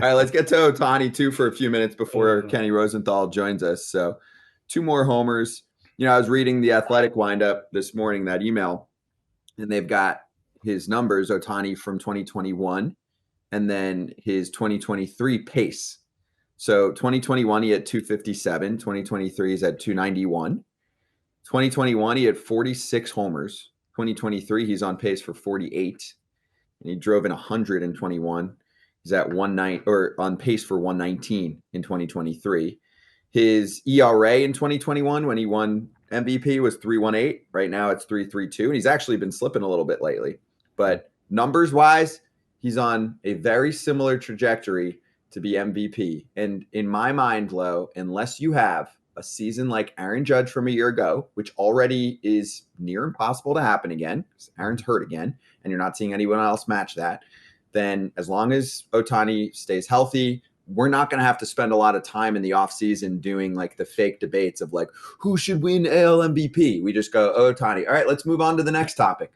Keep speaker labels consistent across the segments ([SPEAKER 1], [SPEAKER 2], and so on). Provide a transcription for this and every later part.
[SPEAKER 1] All right, let's get to Ohtani too for a few minutes before Kenny Rosenthal joins us. So 2 more homers. I was reading the Athletic windup this morning, that email, and they've got his numbers, Ohtani from 2021, and then his 2023 pace. So 2021, he had 257. 2023, he's at 291. 2021, he had 46 homers. 2023, he's on pace for 48. And he drove in 121. He's at 19 or on pace for 119 in 2023. His ERA in 2021 when he won MVP was 3.18. Right now it's 3.32. And he's actually been slipping a little bit lately. But numbers wise, he's on a very similar trajectory to be MVP. And in my mind, Lo, unless you have a season like Aaron Judge from a year ago, which already is near impossible to happen again, because Aaron's hurt again, and you're not seeing anyone else match that, then as long as Ohtani stays healthy, we're not going to have to spend a lot of time in the offseason doing like the fake debates of like, who should win AL MVP? We just go, Ohtani. All right, let's move on to the next topic.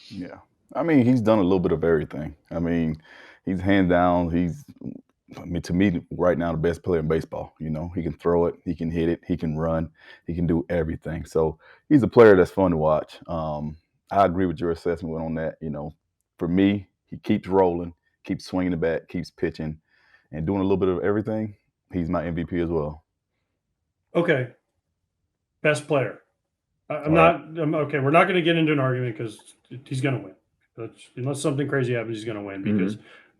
[SPEAKER 2] Yeah. I mean, he's done a little bit of everything. I mean, he's hands down, to me, right now, the best player in baseball. He can throw it, he can hit it, he can run, he can do everything. So he's a player that's fun to watch. I agree with your assessment on that. For me, he keeps rolling, keeps swinging the bat, keeps pitching, and doing a little bit of everything. He's my MVP as well.
[SPEAKER 3] Okay. Best player. We're not going to get into an argument because he's going to win. Unless something crazy happens, he's going to win because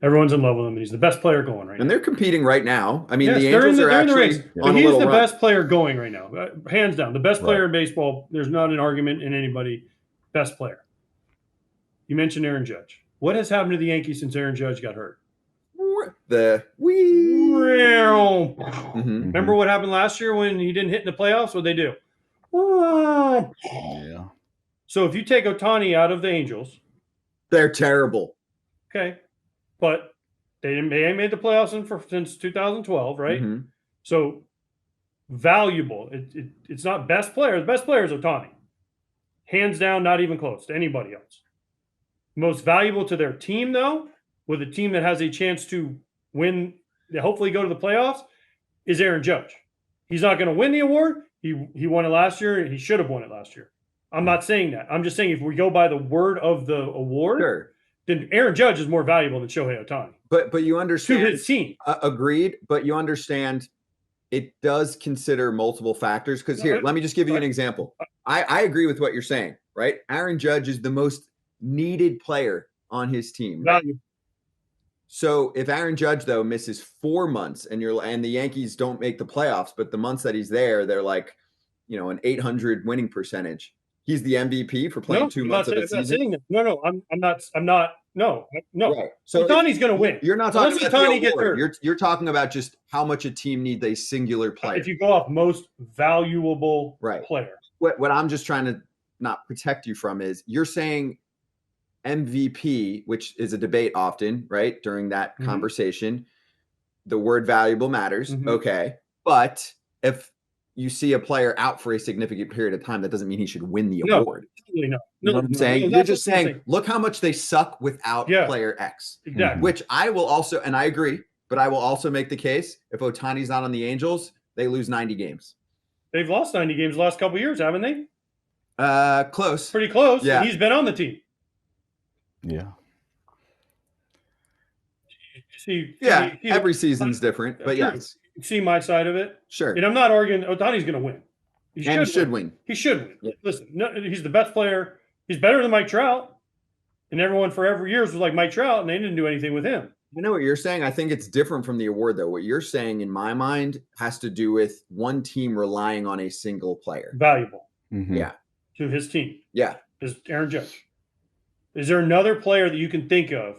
[SPEAKER 3] everyone's in love with him, and he's the best player going right now.
[SPEAKER 1] And they're competing right now. I mean,
[SPEAKER 3] yes,
[SPEAKER 1] the Angels are actually on
[SPEAKER 3] he's
[SPEAKER 1] a little
[SPEAKER 3] the
[SPEAKER 1] run.
[SPEAKER 3] best player going right now. Hands down. The best player in baseball. There's not an argument in anybody. Best player. You mentioned Aaron Judge. What has happened to the Yankees since Aaron Judge got hurt? Remember what happened last year when he didn't hit in the playoffs? What'd they do?
[SPEAKER 2] Yeah.
[SPEAKER 3] So if you take Ohtani out of the Angels,
[SPEAKER 1] they're terrible.
[SPEAKER 3] Okay, but they ain't made the playoffs since 2012, right? So valuable. It's not best player. The best player is Ohtani, hands down, not even close to anybody else. Most valuable to their team, though, with a team that has a chance to win, hopefully go to the playoffs, is Aaron Judge. He's not going to win the award. He won it last year. He should have won it last year. I'm not saying that. I'm just saying if we go by the word of the award, then Aaron Judge is more valuable than Shohei Ohtani.
[SPEAKER 1] But you understand
[SPEAKER 3] to his team.
[SPEAKER 1] Agreed. But you understand it does consider multiple factors. Because here, let me just give you an example. I agree with what you're saying, right? Aaron Judge is the most needed player on his team.
[SPEAKER 3] Value.
[SPEAKER 1] So if Aaron Judge, though, misses 4 months and the Yankees don't make the playoffs, but the months that he's there, they're like, an 800 winning percentage. He's the MVP for playing 2 months of a season.
[SPEAKER 3] No, I'm not. No.
[SPEAKER 1] Right. So
[SPEAKER 3] Ohtani's going to win.
[SPEAKER 1] You're not talking about Ohtani gets hurt. You're talking about just how much a team needs a singular player.
[SPEAKER 3] If you go off most valuable player.
[SPEAKER 1] What I'm just trying to not protect you from is you're saying MVP, which is a debate often, right? During that conversation, the word valuable matters. Okay. But if you see a player out for a significant period of time, that doesn't mean he should win the award.
[SPEAKER 3] No.
[SPEAKER 1] You know what I'm saying? You're just saying, look how much they suck without player X.
[SPEAKER 3] Exactly.
[SPEAKER 1] Which I will also, and I agree, but I will also make the case, if Ohtani's not on the Angels, they lose 90 games.
[SPEAKER 3] They've lost 90 games the last couple of years, haven't they?
[SPEAKER 1] Close.
[SPEAKER 3] Pretty close.
[SPEAKER 1] Yeah.
[SPEAKER 3] He's been on the team.
[SPEAKER 2] Yeah.
[SPEAKER 1] Every season's different, but yes.
[SPEAKER 3] See my side of it?
[SPEAKER 1] Sure.
[SPEAKER 3] And I'm not arguing Ohtani's going to win.
[SPEAKER 1] He should win.
[SPEAKER 3] He should win. Yeah. Listen, he's the best player. He's better than Mike Trout. And everyone for every years was like Mike Trout, and they didn't do anything with him.
[SPEAKER 1] You know what you're saying? I think it's different from the award, though. What you're saying, in my mind, has to do with one team relying on a single player.
[SPEAKER 3] Valuable.
[SPEAKER 1] Yeah.
[SPEAKER 3] To his team.
[SPEAKER 1] Yeah.
[SPEAKER 3] Is Aaron Judge. Is there another player that you can think of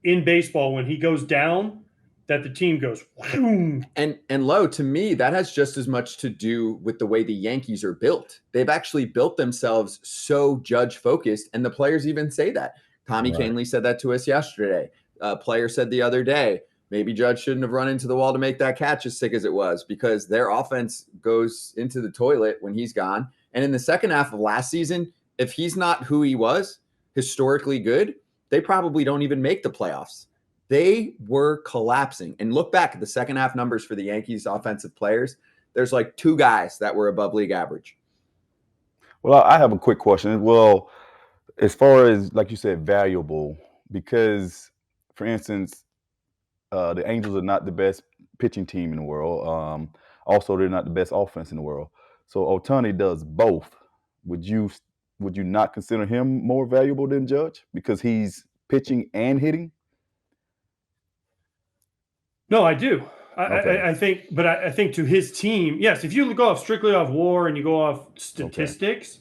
[SPEAKER 3] in baseball when he goes down that the team goes whoom?
[SPEAKER 1] And Lo, to me, that has just as much to do with the way the Yankees are built. They've actually built themselves so Judge focused, and the players even say that. Tommy Kahnle said that to us yesterday. A player said the other day, maybe Judge shouldn't have run into the wall to make that catch as sick as it was, because their offense goes into the toilet when he's gone. And in the second half of last season, if he's not who he was, historically good, they probably don't even make the playoffs. they were collapsing. And look back at the second half numbers for the Yankees offensive players. There's like 2 guys that were above league average.
[SPEAKER 2] Well, I have a quick question. Well, as far as, like you said, valuable, because, for instance, the Angels are not the best pitching team in the world. Also, they're not the best offense in the world. So Ohtani does both. Would you not consider him more valuable than Judge because he's pitching and hitting?
[SPEAKER 3] No, I do.
[SPEAKER 2] Okay.
[SPEAKER 3] I think, but I think to his team, yes. If you go off strictly off WAR and you go off statistics,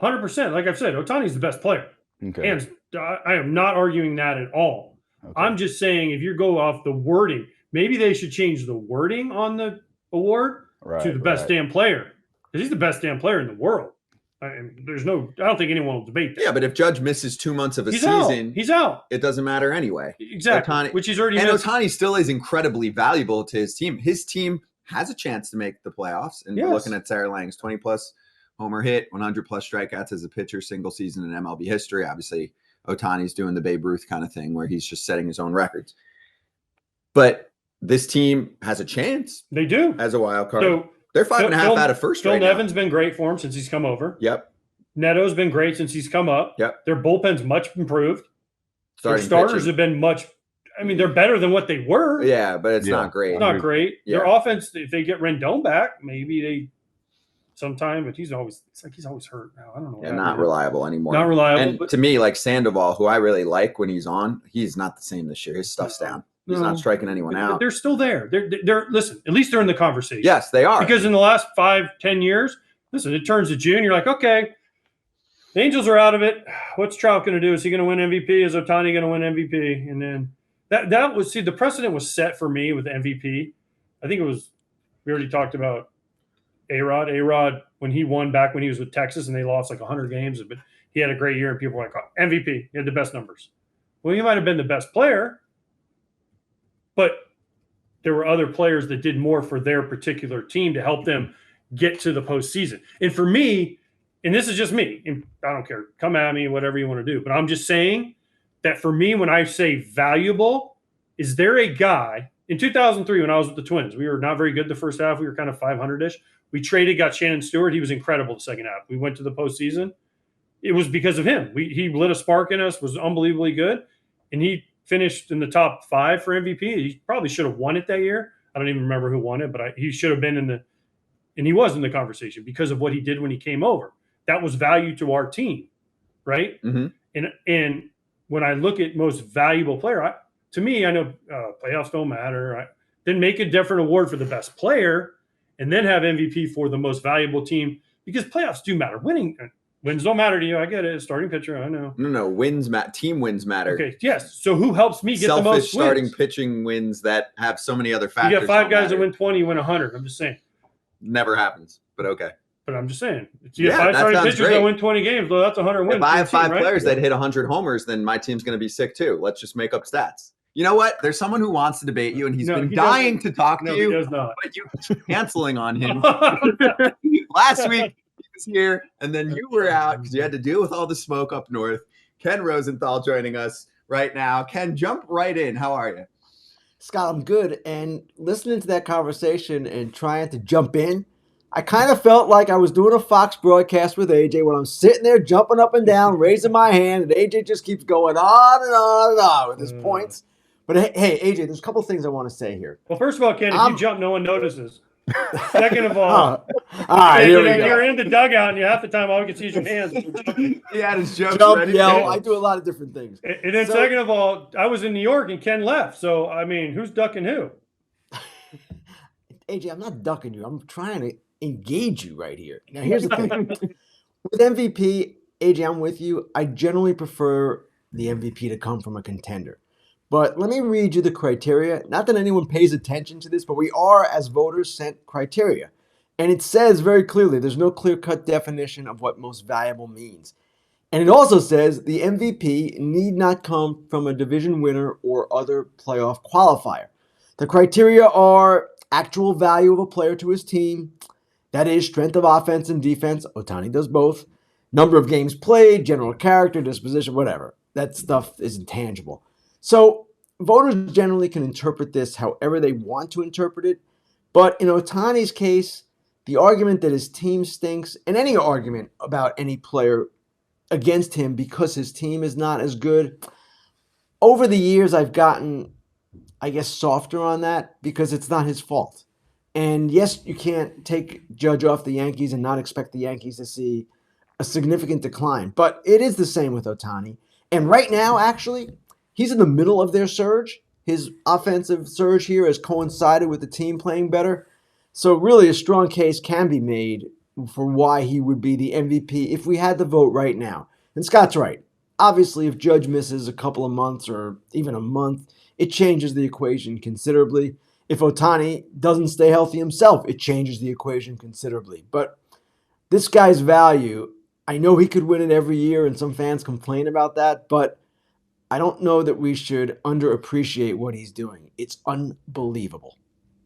[SPEAKER 3] 100%. Like I've said, Ohtani's the best player.
[SPEAKER 2] Okay.
[SPEAKER 3] And I am not arguing that at all.
[SPEAKER 2] Okay.
[SPEAKER 3] I'm just saying if you go off the wording, maybe they should change the wording on the award to the best damn player, because he's the best damn player in the world. I don't think anyone will debate that.
[SPEAKER 1] Yeah, but if Judge misses 2 months of a
[SPEAKER 3] he's
[SPEAKER 1] season,
[SPEAKER 3] he's out.
[SPEAKER 1] It doesn't matter anyway.
[SPEAKER 3] Exactly. Which he's already missed.
[SPEAKER 1] Ohtani still is incredibly valuable to his team. His team has a chance to make the playoffs. And we're looking at Sarah Lang's 20-plus homer hit, 100-plus strikeouts as a pitcher, single season in MLB history. Obviously, Ohtani's doing the Babe Ruth kind of thing where he's just setting his own records. But this team has a chance.
[SPEAKER 3] They do.
[SPEAKER 1] As a wild card. So they're 5.5 out of first
[SPEAKER 3] Phil
[SPEAKER 1] right
[SPEAKER 3] Nevin's
[SPEAKER 1] now.
[SPEAKER 3] been great for him since he's come over.
[SPEAKER 1] Yep.
[SPEAKER 3] Neto's been great since he's come up.
[SPEAKER 1] Yep.
[SPEAKER 3] Their bullpen's much improved. Their starters
[SPEAKER 1] pitching
[SPEAKER 3] have been much – I mean, they're better than what they were.
[SPEAKER 1] Yeah, but it's not great.
[SPEAKER 3] It's not great. Yeah. Their offense, if they get Rendon back, maybe they sometime, but he's always hurt now. I don't know.
[SPEAKER 1] Yeah, not reliable anymore.
[SPEAKER 3] Not reliable.
[SPEAKER 1] And to me, like Sandoval, who I really like when he's on, he's not the same this year. His stuff's down. He's not striking anyone out.
[SPEAKER 3] They're still there. They're listen, at least they're in the conversation.
[SPEAKER 1] Yes, they are.
[SPEAKER 3] Because in the last 5-10 years, listen, it turns to June, you're like, okay, the Angels are out of it. What's Trout going to do? Is he going to win MVP? Is Ohtani going to win MVP? And then that was, the precedent was set for me with MVP. I think it was, we already talked about A-Rod. A-Rod, when he won back when he was with Texas and they lost like 100 games, but he had a great year and people were like, oh, MVP, he had the best numbers. Well, he might have been the best player, but there were other players that did more for their particular team to help them get to the postseason. And for me, and this is just me, and I don't care, come at me, whatever you want to do, but I'm just saying that for me, when I say valuable, is there a guy in 2003 when I was with the Twins, we were not very good the first half. We were kind of 500-ish. We traded, got Shannon Stewart. He was incredible the second half. We went to the postseason. It was because of him. He lit a spark in us, was unbelievably good, and he finished in the top 5 for MVP. He probably should have won it that year. I don't even remember who won it, but he should have been and he was in the conversation because of what he did when he came over. That was value to our team, right?
[SPEAKER 1] Mm-hmm.
[SPEAKER 3] And when I look at most valuable player, to me, I know playoffs don't matter. Then make a different award for the best player and then have MVP for the most valuable team, because playoffs do matter. Wins don't matter to you. I get it. Starting pitcher, I know.
[SPEAKER 1] No. Wins matter. Team wins matter.
[SPEAKER 3] Okay, yes. So who helps me get the most wins?
[SPEAKER 1] Starting pitching wins that have so many other factors.
[SPEAKER 3] You got 5 guys that win 20, you win 100. I'm just saying.
[SPEAKER 1] Never happens, but okay.
[SPEAKER 3] But I'm just saying. You have 5 starting pitchers that win 20 games. Well, that's 100 wins.
[SPEAKER 1] If I have 5 players that hit 100 homers, then my team's going to be sick too. Let's just make up stats. You know what? There's someone who wants to debate you, and he's been dying to talk to you.
[SPEAKER 3] He does not.
[SPEAKER 1] But you keep canceling on him. Last week, he was here, and then you were out because you had to deal with all the smoke up north. Ken Rosenthal joining us right now. Ken, jump right in. How are you?
[SPEAKER 4] Scott, I'm good. And listening to that conversation and trying to jump in, I kind of felt like I was doing a Fox broadcast with AJ when I'm sitting there jumping up and down, raising my hand, and AJ just keeps going on and on and on with his points. But hey, AJ, there's a couple things I want to say here.
[SPEAKER 3] Well, first of all, Ken, if you jump, no one notices. Second of all,
[SPEAKER 4] all right,
[SPEAKER 3] you're in the dugout, and half the time all we can see is your hands.
[SPEAKER 1] He had his jump,
[SPEAKER 4] yell. I do a lot of different things.
[SPEAKER 3] And then second of all, I was in New York, and Ken left. So, I mean, who's ducking who?
[SPEAKER 4] AJ, I'm not ducking you. I'm trying to engage you right here. Now, here's the thing. With MVP, AJ, I'm with you. I generally prefer the MVP to come from a contender. But let me read you the criteria. Not that anyone pays attention to this, but we are, as voters, sent criteria. And it says very clearly, there's no clear-cut definition of what most valuable means. And it also says the MVP need not come from a division winner or other playoff qualifier. The criteria are actual value of a player to his team. That is, strength of offense and defense. Ohtani does both. Number of games played, general character, disposition, whatever. That stuff is intangible. So voters generally can interpret this however they want to interpret it. But in Ohtani's case, the argument that his team stinks, and any argument about any player against him because his team is not as good, over the years I've gotten, I guess, softer on that because it's not his fault. And yes, you can't take Judge off the Yankees and not expect the Yankees to see a significant decline. But it is the same with Ohtani. And right now, actually, he's in the middle of their surge. His offensive surge here has coincided with the team playing better. So really a strong case can be made for why he would be the MVP if we had the vote right now. And Scott's right. Obviously, if Judge misses a couple of months or even a month, it changes the equation considerably. If Ohtani doesn't stay healthy himself, it changes the equation considerably. But this guy's value, I know he could win it every year, and some fans complain about that, but I don't know that we should underappreciate what he's doing. It's unbelievable.